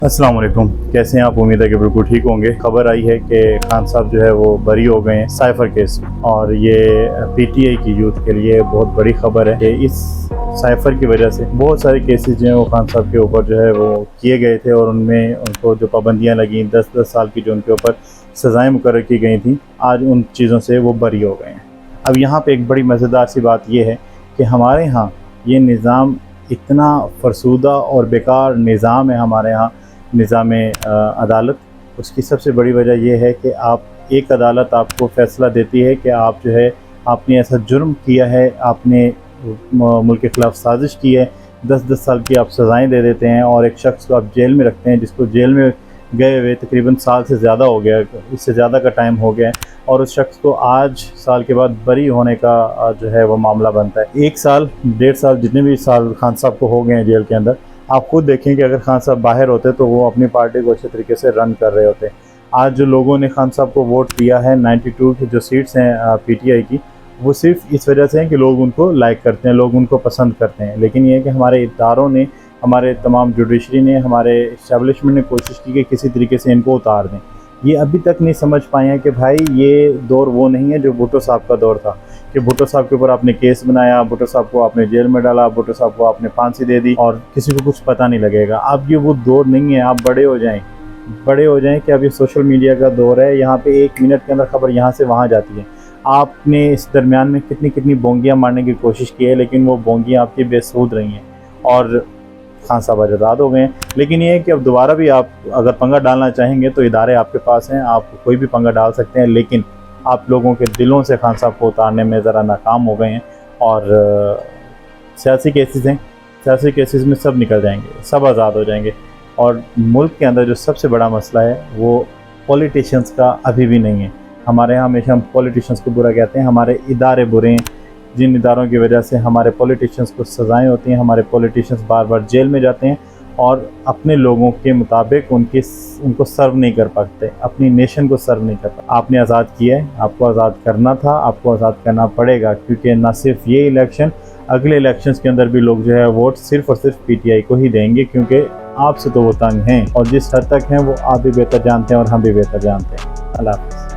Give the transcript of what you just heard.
अस्सलाम वालेकुम, कैसे हैं आप। उम्मीद है कि बिल्कुल ठीक होंगे। खबर आई है कि खान साहब जो है वो बरी हो गए हैं साइफर केस में, और ये पीटीआई की यूथ के लिए बहुत बड़ी खबर है कि इस साइफर की वजह से बहुत सारे केसेस जो हैं वो खान साहब के ऊपर जो है वो किए गए थे, और उनमें उनको जो पाबंदियां लगी 10-10 साल की जो उनके ऊपर सज़ाएँ मुकर्रर की गई थी, आज उन चीज़ों से वो बरी हो गए हैं। अब यहाँ पे एक बड़ी मज़ेदार सी बात ये है कि हमारे यहाँ ये निज़ाम इतना फरसूदा और बेकार निज़ाम है, हमारे यहाँ निज़ाम अदालत। उसकी सबसे बड़ी वजह यह है कि आप एक अदालत आपको फ़ैसला देती है कि आप जो है आपने ऐसा जुर्म किया है, आपने मुल्क के ख़िलाफ़ साजिश की है, 10-10 साल की आप सज़ाएँ दे देते हैं, और एक शख्स को आप जेल में रखते हैं जिसको जेल में गए हुए तकरीबन साल से ज़्यादा हो गया, इससे ज़्यादा का टाइम हो गया है, और उस शख्स को आज साल के बाद बरी होने का जो है वो मामला बनता है। 1 साल 1.5 साल जितने भी साल खान साहब को हो गए हैं जेल के अंदर, आप खुद देखें कि अगर खान साहब बाहर होते तो वो अपनी पार्टी को अच्छे तरीके से रन कर रहे होते। आज जो लोगों ने खान साहब को वोट दिया है, 92 की जो सीट्स हैं पीटीआई की, वो सिर्फ इस वजह से हैं कि लोग उनको लाइक करते हैं, लोग उनको पसंद करते हैं। लेकिन ये है कि हमारे इदारों ने, हमारे तमाम जुडिशरी ने, हमारे इस्टेब्लिशमेंट ने कोशिश की कि किसी तरीके से इनको उतार दें। ये अभी तक नहीं समझ पाए हैं कि भाई ये दौर वो नहीं है जो भुट्टो साहब का दौर था, कि भुट्टो साहब के ऊपर आपने केस बनाया, भुट्टो साहब को आपने जेल में डाला, भुट्टो साहब को आपने फांसी दे दी और किसी को कुछ पता नहीं लगेगा। अब ये वो दौर नहीं है। आप बड़े हो जाएं कि अब ये सोशल मीडिया का दौर है। यहाँ पे 1 मिनट के अंदर खबर यहाँ से वहाँ जाती है। आपने इस दरमियान में कितनी बोंगियाँ मारने की कोशिश की है, लेकिन वो बोंगियाँ आपकी बेसूद रही हैं, और खान साहब आज़ाद हो गए हैं। लेकिन ये है कि अब दोबारा भी आप अगर पंगा डालना चाहेंगे तो इदारे आपके पास हैं, आप कोई भी पंगा डाल सकते हैं, लेकिन आप लोगों के दिलों से खान साहब को उतारने में ज़रा नाकाम हो गए हैं। और सियासी केसेस हैं, सियासी केसेस में सब निकल जाएंगे, सब आज़ाद हो जाएंगे। और मुल्क के अंदर जो सबसे बड़ा मसला है वो पॉलिटिशियंस का अभी भी नहीं है। हमारे यहाँ हमेशा हम पॉलिटिशियंस को बुरा कहते हैं, हमारे इदारे बुरे हैं, जिन इदारों की वजह से हमारे पॉलिटिशियंस को सज़ाएँ होती हैं, हमारे पॉलिटिशियंस बार बार जेल में जाते हैं और अपने लोगों के मुताबिक उनको सर्व नहीं कर पाते, अपनी नेशन को सर्व नहीं कर पाते। आपने आज़ाद किया है, आपको आज़ाद करना था, आपको आज़ाद करना पड़ेगा, क्योंकि ना सिर्फ ये इलेक्शन, अगले इलेक्शंस के अंदर भी लोग जो है वोट सिर्फ और सिर्फ पीटीआई को ही देंगे, क्योंकि आपसे तो वो तंग हैं, और जिस हद तक हैं वो आप भी बेहतर जानते हैं और हम भी बेहतर जानते हैं। अल्लाह हाफ़िज़।